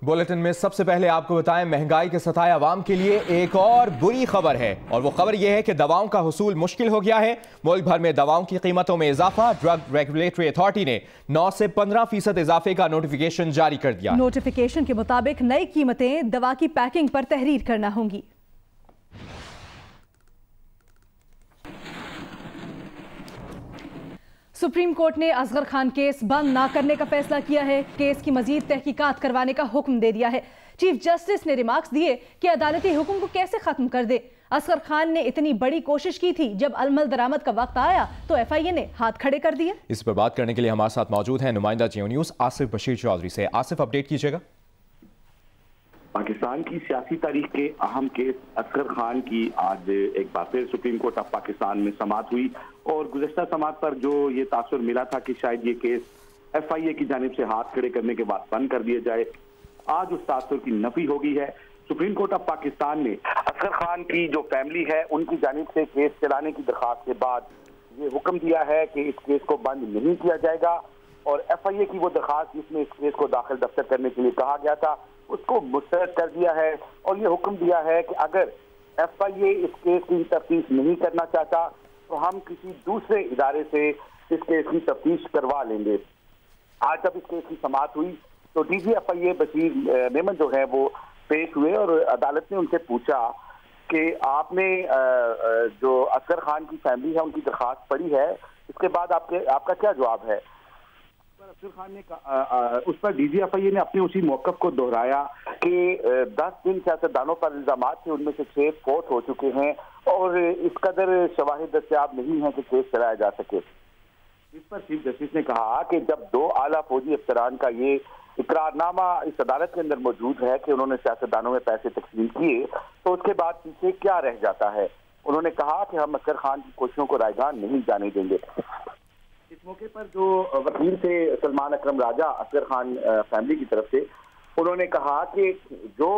Bulletin में सबसे पहले आपको बताएं, महंगाई के सताए अवाम के लिए एक और बुरी खबर है और वो खबर ये है कि दवाओं का हुसूल मुश्किल हो गया है। मुल्क भर में दवाओं की कीमतों में इजाफा। ड्रग रेगुलेटरी अथॉरिटी ने 9 से 15% इजाफे का नोटिफिकेशन जारी कर दिया। नोटिफिकेशन के मुताबिक नई कीमतें दवा की पैकिंग पर तहरीर करना होंगी। सुप्रीम कोर्ट ने असगर खान केस बंद ना करने का फैसला किया है। केस की मजीद तहकीकात करवाने का हुक्म दे दिया है। चीफ जस्टिस ने रिमार्क्स दिए कि अदालती हुक्म को कैसे खत्म कर दे। असगर खान ने इतनी बड़ी कोशिश की थी, जब अलमल दरामद का वक्त आया तो FIA ने हाथ खड़े कर दिए। इस पर बात करने के लिए हमारे साथ मौजूद हैं नुमाइंदा जियो न्यूज आसिफ बशीर चौधरी से। आसिफ, अपडेट कीजिएगा। पाकिस्तान की सियासी तारीख के अहम केस असगर खान की आज एक बार फिर सुप्रीम कोर्ट ऑफ पाकिस्तान में समाअत हुई और गुज़श्ता समाअत पर जो ये तासुर मिला था कि शायद ये केस FIA की जानिब से हाथ खड़े करने के बाद बंद कर दिया जाए, आज उस तासुर की नफी हो गई है। सुप्रीम कोर्ट ऑफ पाकिस्तान ने असगर खान की जो फैमिली है उनकी जानिब से केस चलाने की दरख्वास्त के बाद ये हुक्म दिया है कि इस केस को बंद नहीं किया जाएगा और FIA की वो दरख्वास्त जिसमें इस केस को दाखिल दफ्तर करने के लिए कहा गया था उसको मुस्तरद कर दिया है और ये हुक्म दिया है कि अगर FIA इस केस की तफ्तीश नहीं करना चाहता तो हम किसी दूसरे इदारे से इस केस की तफ्तीश करवा लेंगे। आज जब इस केस की समाअत हुई तो DG FIA बशीर मेमन जो है वो पेश हुए और अदालत ने उनसे पूछा कि आपने जो असगर खान की फैमिली है उनकी दरख्वास्त पढ़ी है, इसके बाद आपका क्या जवाब है। असगर खान ने उस पर DG FIA ने अपने उसी मौक़िफ़ को दोहराया कि 10 दिन सियासतदानों पर इल्जामात थे, उनमें से 6 फौत हो चुके हैं और इस कदर शवाहिद दस्तयाब नहीं है कि केस चलाया जा सके। इस पर चीफ जस्टिस ने कहा कि जब 2 आला फौजी अफसरान का ये इकरारनामा इस अदालत के अंदर मौजूद है कि उन्होंने सियासतदानों में पैसे तकसीम किए तो उसके बाद पीछे क्या रह जाता है। उन्होंने कहा कि हम असगर खान की कोशिशों को रायगान नहीं जाने देंगे। इस मौके पर जो वकील थे सलमान अकरम राजा असगर खान फैमिली की तरफ से, उन्होंने कहा कि जो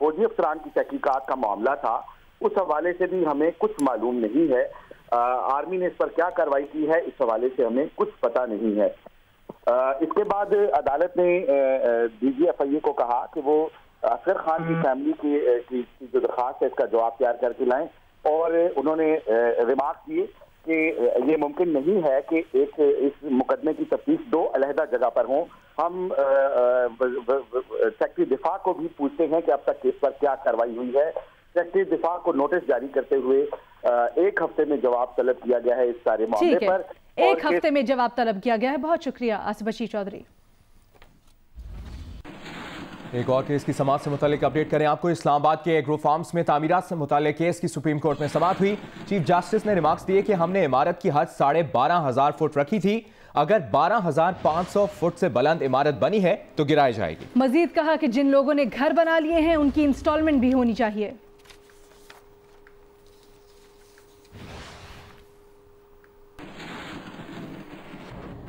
फौजी अफसरान की तहकीकात का मामला था उस हवाले से भी हमें कुछ मालूम नहीं है। आर्मी ने इस पर क्या कार्रवाई की है इस हवाले से हमें कुछ पता नहीं है। इसके बाद अदालत ने DG FIA को कहा कि वो असगर खान की फैमिली की जो दरख्वास्त है इसका जवाब तैयार करके लाएं और उन्होंने रिमार्क दिए कि ये मुमकिन नहीं है कि इस मुकदमे की तफ्तीश 2 अलहदा जगह पर हों। हम सेक्रेटरी दिफा को भी पूछते हैं कि अब तक केस पर क्या कार्रवाई हुई है। सेक्रेटरी दिफा को नोटिस जारी करते हुए 1 हफ्ते में जवाब तलब किया गया है इस सारे मामले पर। 1 हफ्ते में जवाब तलब किया गया है। बहुत शुक्रिया आसिफ बशीर चौधरी। एक और केस की समाअत से मुतालिक अपडेट करें आपको। इस्लामाबाद के एग्रो फार्म्स में तामीरात से मुतालिक केस की सुप्रीम कोर्ट में समाअत हुई। चीफ जस्टिस ने रिमार्क्स दिए कि हमने इमारत की हद 12,500 फुट रखी थी, अगर 12,500 फुट से बुलंद इमारत बनी है तो गिराई जाएगी। मजीद कहा कि जिन लोगों ने घर बना लिए हैं उनकी इंस्टॉलमेंट भी होनी चाहिए।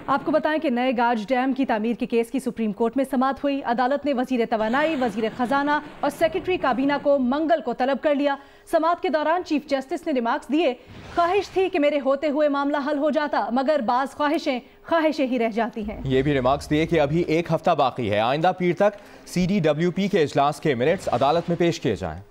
आपको बताएं कि नए गाज डैम की तामीर के केस की सुप्रीम कोर्ट में समाअत हुई। अदालत ने वजीर तवानाई, वजीर खजाना और सेक्रेटरी काबीना को मंगल को तलब कर लिया। समाअत के दौरान चीफ जस्टिस ने रिमार्क्स दिए, ख्वाहिश थी कि मेरे होते हुए मामला हल हो जाता, मगर बाज ख्वाहिशें ही रह जाती हैं। ये भी रिमार्क्स दिए कि अभी 1 हफ्ता बाकी है। आइंदा पीर तक CDWP के इजलास के मिनट्स अदालत में पेश किए जाएं।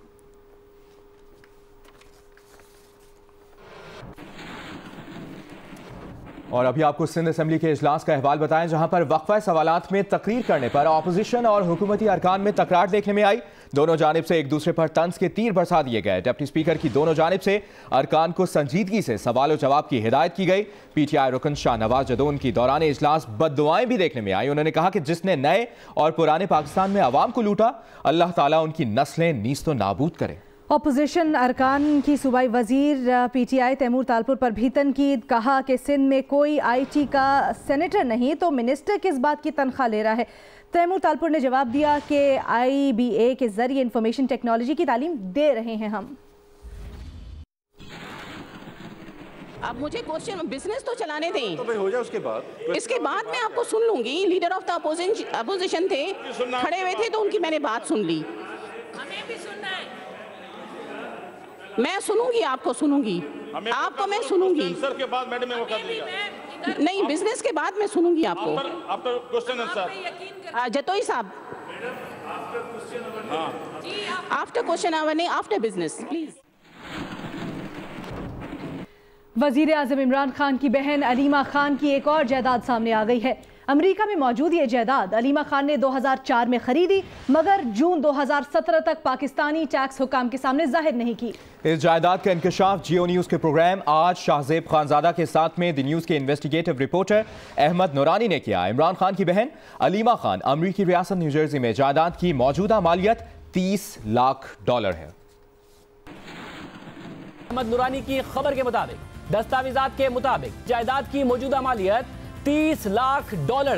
और अभी आपको सिंध असेंबली के इजलास का अहवाल बताएं, जहां पर वक्फा सवालात में तकरीर करने पर अपोजिशन और हुकूमती अरकान में तकरार देखने में आई। दोनों जानिब से एक दूसरे पर तंज के तीर बरसा दिए गए। डिप्टी स्पीकर की दोनों जानिब से अरकान को संजीदगी से सवाल जवाब की हिदायत की गई। PTI रुकन शाहनवाज जदौन की दौरान इजलास बद्दुआएं भी देखने में आई। उन्होंने कहा कि जिसने नए और पुराने पाकिस्तान में अवाम को लूटा, अल्लाह ताला उनकी नस्लें नीस्तो नाबूद करे। अपोजिशन अरकान की सूबाई वजीर PTI तैमूर तालपुर पर भी तनकीद। कहा कि सिंध में कोई IT का सेनेटर नहीं तो मिनिस्टर किस बात की तनख्वाह ले रहा है। तैमूर तालपुर ने जवाब दिया कि IBA के जरिए इंफॉर्मेशन टेक्नोलॉजी की तालीम दे रहे हैं हम। अब मुझे क्वेश्चन बिजनेस तो चलाने दें, तो भाई हो जाए उसके बाद। इसके बाद मैं आपको सुन लूंगी। लीडर ऑफ द अपोजिशन थे, खड़े हुए थे तो उनकी मैंने बात सुन ली। हमें भी सुनना है। मैं सुनूंगी, आपको सुनूंगी, आपको मैं सुनूंगी। सर के बाद मैडम में वक्त देगा। नहीं, बिजनेस के बाद मैं सुनूंगी आपको। After question answer. जतोई साहब, आफ्टर क्वेश्चन आवर नहीं, आफ्टर बिजनेस प्लीज। वजीर आजम इमरान खान की बहन अलीमा खान की एक और जायदाद सामने आ गई है। अमेरिका में मौजूद ये जायदाद अलीमा खान ने 2004 में खरीदी, मगर जून 2017 तक पाकिस्तानी टैक्स हुकाम के सामने जाहिर नहीं की। इस जायदाद का इंकशाफ जियो न्यूज के प्रोग्राम आज शाहजेब खानजादा के साथ में द न्यूज के इन्वेस्टिगेटिव रिपोर्टर अहमद नूरानी ने किया। इमरान खान की बहन अलीमा खान अमरीकी रियासत न्यू जर्सी में जायदाद की मौजूदा मालियत $30 लाख है। अहमद नूरानी की खबर के मुताबिक दस्तावेजात के मुताबिक जायदाद की मौजूदा मालियत $30 लाख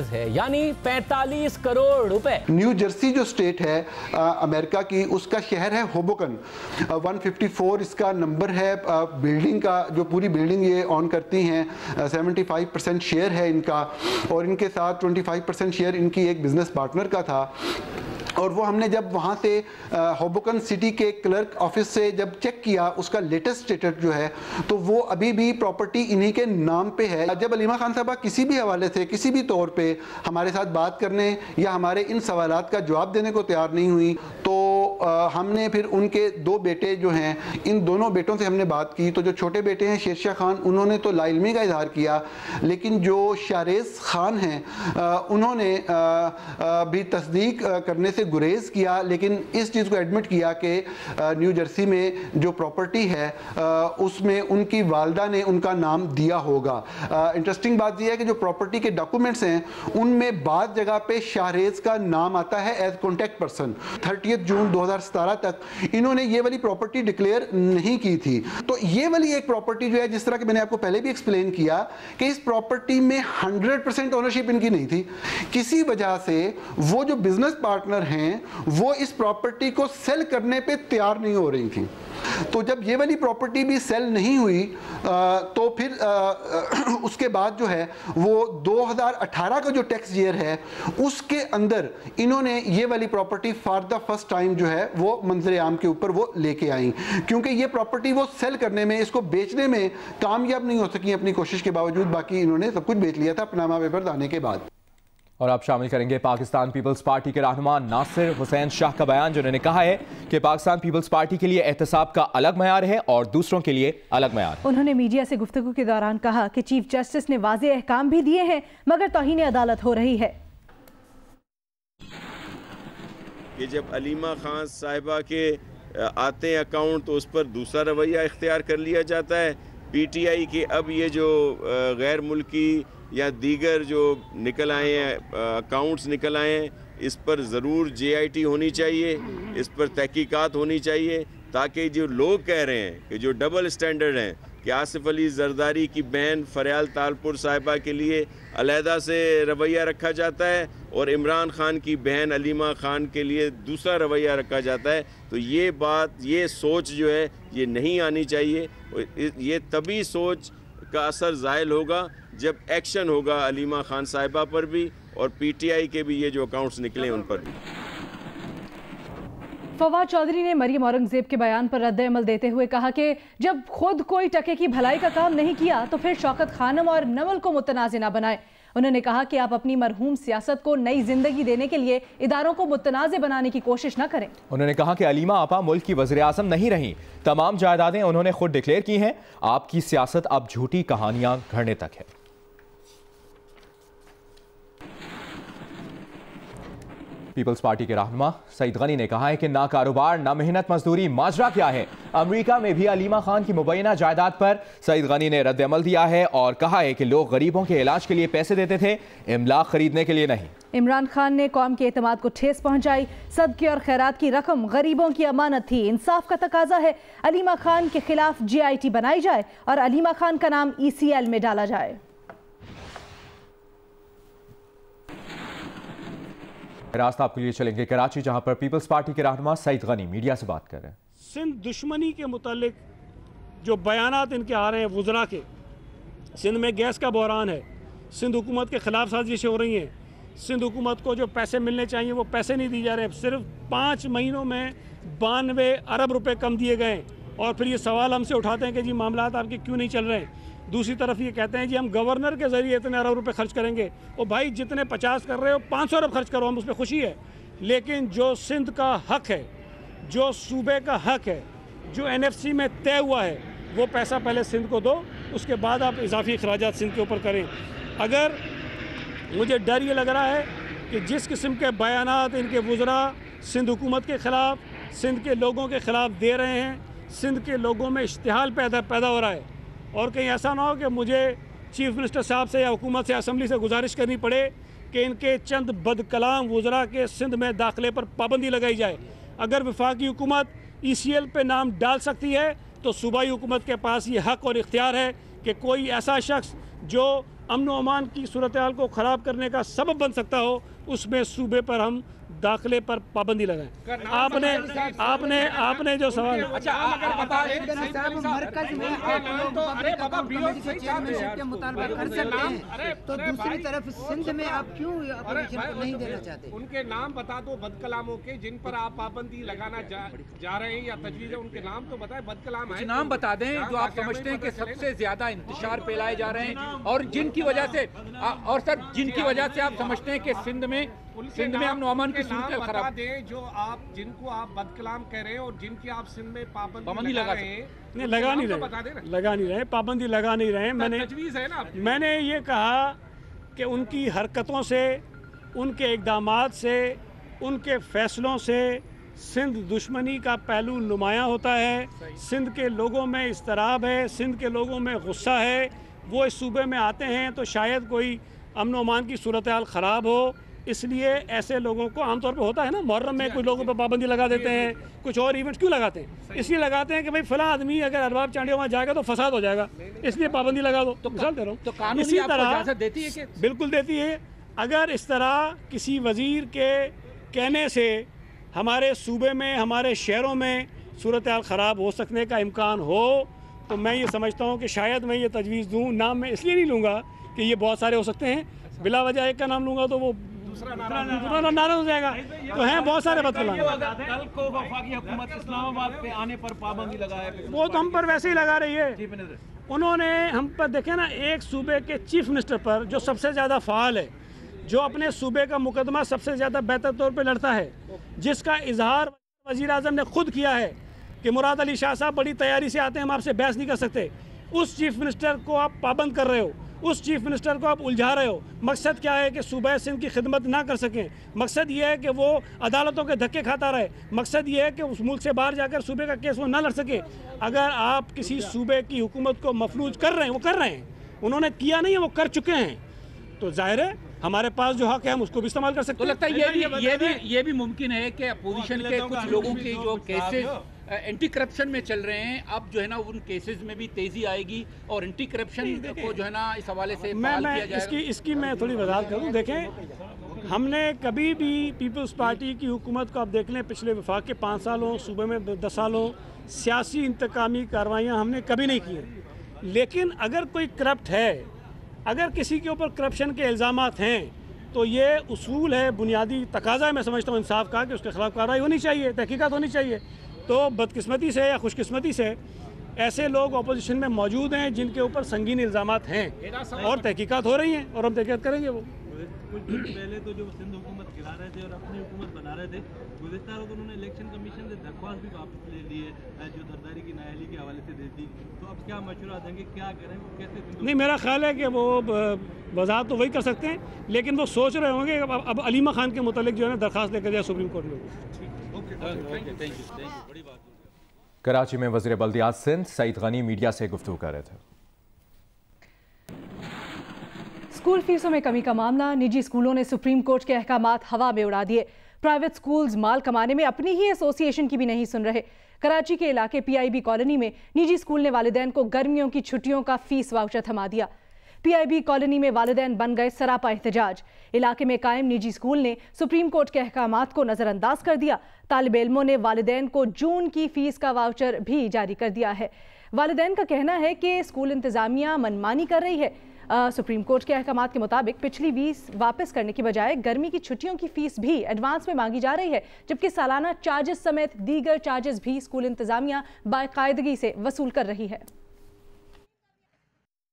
है, यानी 45 करोड़ रुपए। न्यू जर्सी जो स्टेट है अमेरिका की, उसका शहर है होबोकन। 154 इसका नंबर है बिल्डिंग का, जो पूरी बिल्डिंग ये ऑन करती हैं। 75% शेयर है इनका, और इनके साथ 25% शेयर इनकी एक बिजनेस पार्टनर का था। और वो हमने जब वहाँ से होबोकन सिटी के क्लर्क ऑफिस से जब चेक किया उसका लेटेस्ट स्टेटस जो है, तो वो अभी भी प्रॉपर्टी इन्हीं के नाम पे है। जब अलीमा खान साहबा किसी भी हवाले से किसी भी तौर पे हमारे साथ बात करने या हमारे इन सवालात का जवाब देने को तैयार नहीं हुई, तो हमने फिर उनके 2 बेटे जो हैं, इन दोनों बेटों से हमने बात की। तो जो छोटे बेटे हैं शेरशाह खान, उन्होंने तो लाइल्मी का इजहार किया, लेकिन जो शारेज खान हैं उन्होंने भी तस्दीक करने से गुरेज किया, लेकिन इस चीज़ को एडमिट किया कि न्यू जर्सी में जो प्रॉपर्टी है उसमें उनकी वालदा ने उनका नाम दिया होगा। इंटरेस्टिंग बात यह है कि जो प्रॉपर्टी के डॉक्यूमेंट्स हैं उनमें बाद जगह पे शाहरेज का नाम आता है एज कॉन्टैक्ट पर्सन। 30 जून 2017 तक इन्होंने ये वाली प्रॉपर्टी डिक्लेयर नहीं की थी। तो ये वाली एक प्रॉपर्टी जो है, जिस तरह कि मैंने आपको पहले भी एक्सप्लेन किया कि इस प्रॉपर्टी में 100% ओनरशिप इनकी नहीं थी। किसी वजह से वो जो बिजनेस पार्टनर हैं वो इस प्रॉपर्टी को सेल करने पे तैयार नहीं हो रही थी। तो जब ये वाली प्रॉपर्टी भी सेल नहीं हुई तो फिर उसके बाद जो है वो 2018 का जो टैक्स ईयर है उसके अंदर इन्होंने ये वाली property for the first time जो है वो मंजर आम के ऊपर वो लेके आई, क्योंकि ये प्रॉपर्टी वो सेल करने में, इसको बेचने में कामयाब नहीं हो सकी अपनी कोशिश के बावजूद। बाकी इन्होंने सब कुछ बेच लिया था पनामा पेपर्स आने के बाद। और अब शामिल करेंगे पाकिस्तान पीपल्स पार्टी के रहनुमा नासिर हुसैन शाह का बयान, जिन्होंने कहा है कि पाकिस्तान पीपल्स पार्टी के लिए एहतसाब का अलग मयार है और दूसरों के लिए अलग मयार। उन्होंने मीडिया से गुफ्तगू के दौरान कहा कि चीफ जस्टिस ने वाज़ेह अहकाम भी दिए हैं, मगर तौहीन अदालत हो रही है। कि जब अलीमा खान साहिबा के आते हैं अकाउंट तो उस पर दूसरा रवैया इख्तियार कर लिया जाता है। PTI के अब ये जो गैर मुल्की या दीगर जो निकल आए हैं अकाउंट्स निकल आए हैं, इस पर ज़रूर JIT होनी चाहिए, इस पर तहकीकात होनी चाहिए, ताकि जो लोग कह रहे हैं कि जो डबल स्टैंडर्ड हैं कि आसिफ अली जरदारी की बहन फरियाल तालपुर साहिबा के लिए अलहदा से रवैया रखा जाता है और इमरान खान की बहन अलीमा खान के लिए दूसरा रवैया रखा जाता है, तो ये बात, ये सोच जो है ये नहीं आनी चाहिए। ये तभी सोच का असर ज़ाहिल होगा जब एक्शन होगा अलीमा खान साहिबा पर भी और PTI के भी ये जो अकाउंट्स निकले उन पर भी। फवाद चौधरी ने मरियम औरंगजेब के बयान पर रद्द अमल देते हुए कहा कि जब खुद कोई टके की भलाई का काम नहीं किया तो फिर शौकत खानम और नवल को मुतनाज़ न बनाए। उन्होंने कहा कि आप अपनी मरहूम सियासत को नई जिंदगी देने के लिए इदारों को मुतनाज़ बनाने की कोशिश न करें। उन्होंने कहा कि अलीमा आपा मुल्क की वज़ीर आज़म नहीं रही, तमाम जायदादें उन्होंने खुद डिक्लेयर की हैं। आपकी सियासत अब झूठी कहानियां घड़ने तक है। पीपल्स पार्टी के रहनुमा सईद गनी ने कहा है कि ना कारोबार ना मेहनत मजदूरी, माजरा क्या है। अमेरिका में भी अलीमा खान की मुबैना जायदाद पर सईद गनी ने रद्द अमल दिया है और कहा है कि लोग गरीबों के इलाज के लिए पैसे देते थे, इमलाक खरीदने के लिए नहीं। इमरान खान ने कौम के एतमाद को ठेस पहुंचाई। सदके और खैरात की रकम गरीबों की अमानत थी, इंसाफ का तकाजा है अलीमा खान के खिलाफ JIT बनाई जाए और अलीमा खान का नाम ECL में डाला जाए। रास्ता आपके लिए चलेंगे कराची, जहां पर पीपल्स पार्टी के रहनुमा सईद गनी मीडिया से बात कर रहे हैं। सिंध दुश्मनी के मुतालिक जो बयानात इनके आ रहे हैं वुज़रा के, सिंध में गैस का बहरान है, सिंध हुकूमत के ख़िलाफ़ साजिशें हो रही हैं, सिंध हुकूमत को जो पैसे मिलने चाहिए वो पैसे नहीं दिए जा रहे। सिर्फ 5 महीनों में 92 अरब रुपए कम दिए गए और फिर ये सवाल हमसे उठाते हैं कि जी मामलात आपके क्यों नहीं चल रहे हैं। दूसरी तरफ ये कहते हैं जी हम गवर्नर के ज़रिए इतने अरब रुपए खर्च करेंगे। और भाई जितने 50 कर रहे हो 500 अरब खर्च करो, हम उसमें खुशी है, लेकिन जो सिंध का हक है, जो सूबे का हक है, जो NFC में तय हुआ है, वो पैसा पहले सिंध को दो, उसके बाद आप इजाफी अखराजात सिंध के ऊपर करें। अगर मुझे डर ये लग रहा है कि जिस किस्म के बयानात इनके वुज़रा सिंध हुकूमत के ख़िलाफ़, सिंध के लोगों के ख़िलाफ़ दे रहे हैं, सिंध के लोगों में इश्तिहाल पैदा हो रहा है, और कहीं ऐसा ना हो कि मुझे चीफ मिनिस्टर साहब से या हुकूमत से, असम्बली से गुजारिश करनी पड़े कि इनके चंद बदकलाम वुज़रा के सिंध में दाखिले पर पाबंदी लगाई जाए। अगर वफाकी हुकूमत ECL पे नाम डाल सकती है तो सूबाई हुकूमत के पास ये हक और इख्तियार है कि कोई ऐसा शख्स जो अमन व अमान की सूरत हाल को ख़राब करने का सबब बन सकता हो, उसमें सूबे पर हम दाखिले पर पाबंदी लगाएं। आपने जो सवाल, अच्छा के मुताबिक कर सकते हैं, तो दूसरी तरफ सिंध में आप क्यों नहीं देना चाहते? उनके नाम बता दो बदकलामों के जिन पर आप पाबंदी लगाना जा रहे हैं या तजवीज़ है, उनके नाम तो बताएं। बदकलाम है, नाम बता दें जो आप समझते हैं कि सबसे ज्यादा इंतशार फैलाए जा रहे हैं और जिनकी वजह से, और सर जिनकी वजह से आप समझते हैं कि सिंध में अमन व अमान की सूरत खराब दें, जो आप जिनको आप बदकलाम कह रहे हैं और जिनकी आप सिंध में पाबंदी लगा रहे हैं। नहीं, लगा नहीं रहे, पाबंदी लगा नहीं रहे। मैंने ये कहा कि उनकी हरकतों से, उनके इक़दामात से, उनके फैसलों से सिंध दुश्मनी का पहलू नुमायाँ होता है। सिंध के लोगों में इस्तराब है, सिंध के लोगों में गुस्सा है। वो इस सूबे में आते हैं तो शायद कोई अमन व अमान की सूरत हाल ख़राब हो, इसलिए ऐसे लोगों को आमतौर पर होता है ना, मुहर्रम में कुछ लोगों पर पाबंदी लगा देते हैं, कुछ और इवेंट्स क्यों लगाते हैं? इसलिए लगाते हैं कि भाई फला आदमी अगर अरबाब चांडिया वहाँ जाएगा तो फसाद हो जाएगा, इसलिए पाबंदी लगा दो। तो मिसाल दे रहा हूँ, तो कानून इसी तरह देती है कि बिल्कुल देती है। अगर इस तरह किसी वज़ीर के कहने से हमारे सूबे में, हमारे शहरों में सूरत हाल ख़राब हो सकने का इम्कान हो, तो मैं ये समझता हूँ कि शायद मैं ये तजवीज़ दूँ। नाम मैं इसलिए नहीं लूँगा कि ये बहुत सारे हो सकते हैं, बिला वजह एक का नाम लूँगा तो वो दूसरा नाराज हो जाएगा। तो हैं बहुत सारे बदकलाम। कल को वफाकी हुकूमत इस्लामाबाद पे आने पर पाबंदी लगाए, वो तो हम पर वैसे ही लगा रही है। उन्होंने हम पर देखे ना, एक सूबे के चीफ मिनिस्टर पर जो सबसे ज़्यादा फ़ाल है, जो अपने सूबे का मुकदमा सबसे ज़्यादा बेहतर तौर पर लड़ता है, जिसका इजहार वज़ीर आज़म ने खुद किया है कि मुराद अली शाह साहब बड़ी तैयारी से आते हैं, हम आपसे बहस नहीं कर सकते, उस चीफ मिनिस्टर को आप पाबंद कर रहे हो, उस चीफ मिनिस्टर को आप उलझा रहे हो। मकसद क्या है कि सूबा सिंध की खिदमत ना कर सकें, मकसद ये है कि वो अदालतों के धक्के खाता रहे, मकसद ये है कि उस मुल्क से बाहर जाकर सूबे का केस वो ना लड़ सके। अगर आप किसी सूबे की हुकूमत को मफलूज कर रहे हैं, वो कर रहे हैं, उन्होंने किया नहीं है, वो कर चुके हैं, तो जाहिर है हमारे पास जो हक है हम उसको भी इस्तेमाल कर सकते हैं। तो लगता है ये भी मुमकिन है कि अपोजिशन के कुछ लोगों के जो केसेस एंटी करप्शन में चल रहे हैं, अब जो है ना उन केसेस में भी तेजी आएगी और एंटी करप्शन को जो है ना इस हवाले से किया जाएगा। इसकी मैं थोड़ी वजाहत करूँ। देखें, हमने कभी भी पीपल्स पार्टी की हुकूमत को आप देख लें, पिछले वफाक के 5 सालों, सूबे में 10 सालों सियासी इंतकामी कार्रवाइयाँ हमने कभी नहीं की। लेकिन अगर कोई करप्ट है, अगर किसी के ऊपर करप्शन के इल्ज़ामात हैं, तो ये उसूल है, बुनियादी तकाजा है, मैं समझता हूँ इंसाफ का, कि उसके खिलाफ कार्रवाई होनी चाहिए, तहकीकात होनी चाहिए। तो बदकिस्मती से या खुशकिस्मती से ऐसे लोग अपोजिशन में मौजूद हैं जिनके ऊपर संगीन इल्ज़ामात हैं और तहकीकात हो रही हैं और हम तहकीकात करेंगे। वो कुछ दिन पहले तो जो सिंध हुकूमत गिरा रहे थे और अपनी हुकूमत बना रहे थे, गुज़िश्ता रोज़ उन्होंने इलेक्शन कमीशन से दरख्वास्त भी वापस ले ली है जो जरदारी की नाअहली के हवाले से दी थी। तो अब क्या मशवरा देंगे, क्या करें, कैसे? नहीं, मेरा ख्याल है कि वो वजाहत तो वही कर सकते हैं, लेकिन वो सोच रहे होंगे अब अलीमा खान के मुतालिक जो है ना दरख्वास्त लेकर जाए सुप्रीम कोर्ट में। कराची में वज़ीर बल्दियात सिंध सईद गनी मीडिया से गुफ्तगू कर रहे थे। स्कूल फीसों में कमी का मामला, निजी स्कूलों ने सुप्रीम कोर्ट के अहकामात हवा में उड़ा दिए। प्राइवेट स्कूल्स माल कमाने में अपनी ही एसोसिएशन की भी नहीं सुन रहे। कराची के इलाके PIB कॉलोनी में निजी स्कूल ने वालिदैन को गर्मियों की छुट्टियों का फीस वाउचर थमा दिया। PIB कॉलोनी में वालिदैन बन गए सरापा एहतजाज। इलाके में कायम निजी स्कूल ने सुप्रीम कोर्ट के अहकामात को नज़रअंदाज कर दिया। तालिब इल्मों ने वालिदैन को जून की फीस का वाउचर भी जारी कर दिया है। वालिदैन का कहना है कि स्कूल इंतज़ामिया मनमानी कर रही है। सुप्रीम कोर्ट के अहकामात के मुताबिक पिछली फीस वापस करने की बजाय गर्मी की छुट्टियों की फीस भी एडवांस में मांगी जा रही है, जबकि सालाना चार्जेस समेत दीगर चार्जेस भी स्कूल इंतज़ामिया बाकायदगी से वसूल कर रही है।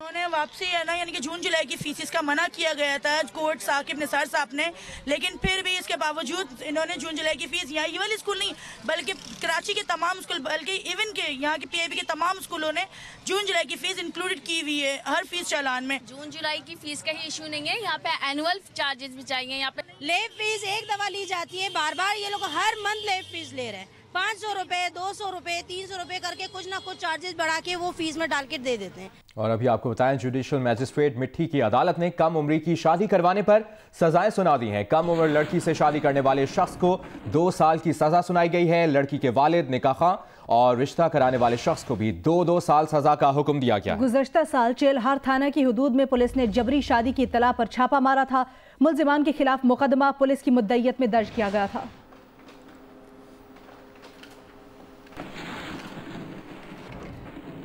उन्होंने वापसी है ना, यानी कि जून जुलाई की फीसिस का मना किया गया था कोर्ट साकिब निसार साहब ने, लेकिन फिर भी इसके बावजूद इन्होंने जून जुलाई की फीस यहाँ ये वाले स्कूल नहीं बल्कि कराची के तमाम स्कूल, बल्कि इवन के यहाँ के PIB के तमाम स्कूलों ने जून जुलाई की फीस इंक्लूडेड की हुई है हर फीस चालान में। जून जुलाई की फीस का ही इशू नहीं है, यहाँ पे एनुअल चार्जेस भी चाहिए। यहाँ पे लेब फीस एक दफा ली जाती है, बार बार ये लोग हर मंथ लेब फीस ले रहे हैं। 500 रुपए, 200 रुपए, 300 रुपए करके कुछ ना कुछ चार्जेस बढ़ा के वो फीस में डाल के दे देते हैं। और अभी आपको बताएं, जुडिशियल मैजिस्ट्रेट मिट्टी की अदालत ने कम उम्री की शादी करवाने पर सजाएं सुना दी हैं। कम उम्र लड़की से शादी करने वाले शख्स को 2 साल की सजा सुनाई गई है। लड़की के वालिद, निकाह खां और रिश्ता कराने वाले शख्स को भी 2-2 साल सजा का हुक्म दिया गया। गुज़श्ता साल चेलहार थाना की हुदूद में पुलिस ने जबरी शादी की इत्तला पर छापा मारा था। मुल्जिमान के खिलाफ मुकदमा पुलिस की मुद्दईयत में दर्ज किया गया था।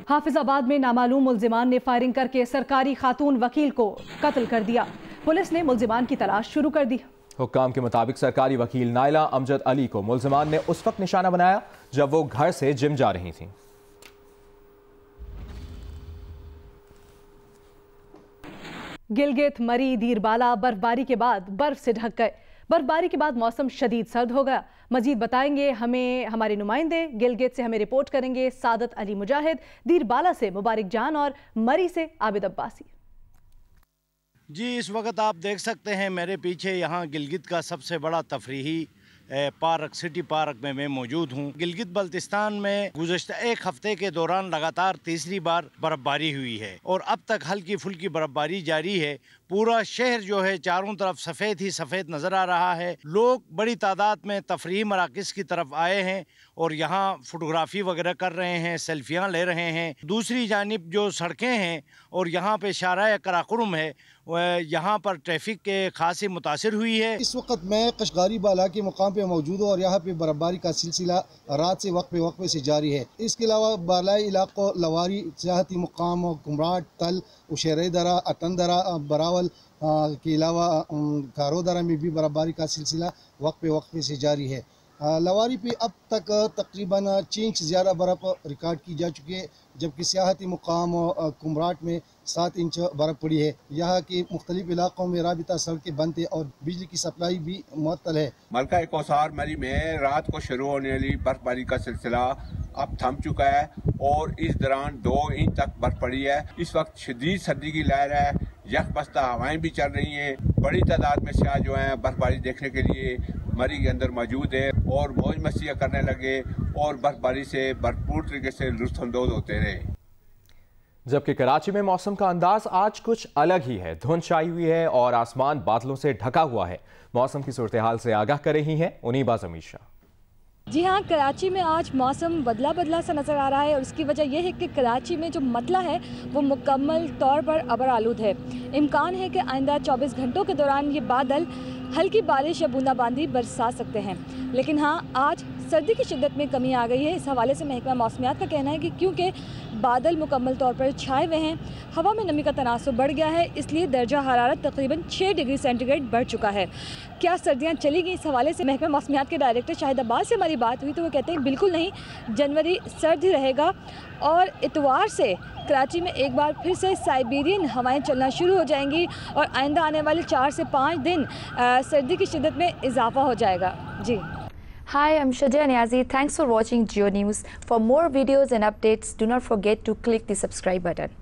हाफिजाबाद में नामालूम मुल्जिमान ने फायरिंग करके सरकारी खातून वकील को कत्ल कर दिया। पुलिस ने मुल्जिमान की तलाश शुरू कर दी। हुक्काम के मुताबिक सरकारी वकील नाइला अमजद अली को मुल्जिमान ने उस वक्त निशाना बनाया जब वो घर से जिम जा रही थी। गिलगित, मरी, दीरबाला बर्फबारी के बाद बर्फ से ढक गए। बर्फबारी के बाद मौसम शदीद सर्द हो गया। मजीद बताएंगे हमें हमारे नुमाइंदे। गिलगित से हमें रिपोर्ट करेंगे सादत अली मुजाहिद, दीरबाला से मुबारक जान और मरी से आबिद अब्बासी। जी, इस वक्त आप देख सकते हैं मेरे पीछे यहाँ गिलगित का सबसे बड़ा तफरीही पार्क सिटी पार्क में मैं मौजूद हूँ। गिलगित बल्तिस्तान में गुज़श्ता एक हफ्ते के दौरान लगातार तीसरी बार बर्फबारी हुई है और अब तक हल्की फुल्की बर्फबारी जारी है। पूरा शहर जो है चारों तरफ सफ़ेद ही सफ़ेद नज़र आ रहा है। लोग बड़ी तादाद में तफरीही मराकज़ की तरफ आए हैं और यहाँ फ़ोटोग्राफ़ी वगैरह कर रहे हैं, सेल्फियाँ ले रहे हैं। दूसरी जानिब जो सड़कें हैं और यहाँ पे शारा कराकुरम है, यहाँ पर ट्रैफिक के खासी मुतासिर हुई है। इस वक्त मैं कशगारी बाला के मुकाम पे मौजूद हूँ और यहाँ पे बर्फबारी का सिलसिला रात से वक्फे से जारी है। इसके अलावा बालाई इलाकों लवारी, सियाहती मुकाम, कुमराट, तल, उशेरे दरा, अटन दरा, बरावल के अलावा कारो दरा में भी बर्फबारी का सिलसिला वक्फे से जारी है। लवारी पे अब तक तकरीबन 6 इंच ज़्यादा बर्फ़ रिकॉर्ड की जा चुकी है, जबकि सियाहती मुकाम कुमराट में 7 इंच बर्फ़ पड़ी है। यहाँ के मुख्तलिफ इलाकों में राबिता सड़कें बंद है और बिजली की सप्लाई भी मुअत्तल है। मलका कौसार मरी में रात को शुरू होने वाली बर्फबारी का सिलसिला अब थम चुका है और इस दौरान 2 इंच तक बर्फ पड़ी है। इस वक्त शदीद सर्दी की लहर है, यकबस्ता हवाएं भी चल रही हैं। बड़ी तादाद में सियाह जो हैं बर्फबारी देखने के लिए मरी के अंदर मौजूद है और मौज मस्तियाँ करने लगे और बर्फबारी से भरपूर तरीके से लुत्फ़अंदोज़ होते रहे। जबकि कराची में मौसम का अंदाज आज कुछ अलग ही है। धुंध छाई हुई है और आसमान बादलों से ढका हुआ है। मौसम की सूरत हाल से आगाह कर रही हैं उनीबा ज़मीर शाह। जी हाँ, कराची में आज मौसम बदला बदला सा नज़र आ रहा है और उसकी वजह यह है कि कराची में जो मतला है वो मुकम्मल तौर पर अबर आलूद है। इम्कान है कि आइंदा 24 घंटों के दौरान ये बादल हल्की बारिश या बूंदाबांदी बरसा सकते हैं। लेकिन हाँ, आज सर्दी की शिद्दत में कमी आ गई है। इस हवाले से महकमा मौसमियात का कहना है कि क्योंकि बादल मुकम्मल तौर पर छाए हुए हैं, हवा में नमी का तनासुब बढ़ गया है, इसलिए दर्जा हरारत तकरीबन 6 डिग्री सेंटीग्रेड बढ़ चुका है। क्या सर्दियाँ चलेगी? इस हवाले से महकमा मौसमियात के डायरेक्टर शाहिद अब्बास से हमारी बात हुई तो वो कहते हैं बिल्कुल नहीं, जनवरी सर्द ही रहेगा और इतवार से कराची में एक बार फिर से साइबेरियन हवाएं चलना शुरू हो जाएंगी और आइंदा आने वाले 4 से 5 दिन सर्दी की शिद्दत में इजाफा हो जाएगा। जी, Hi, I'm Shajia Niazi. Thanks for watching Geo News. For more videos and updates, do not forget to click the subscribe button.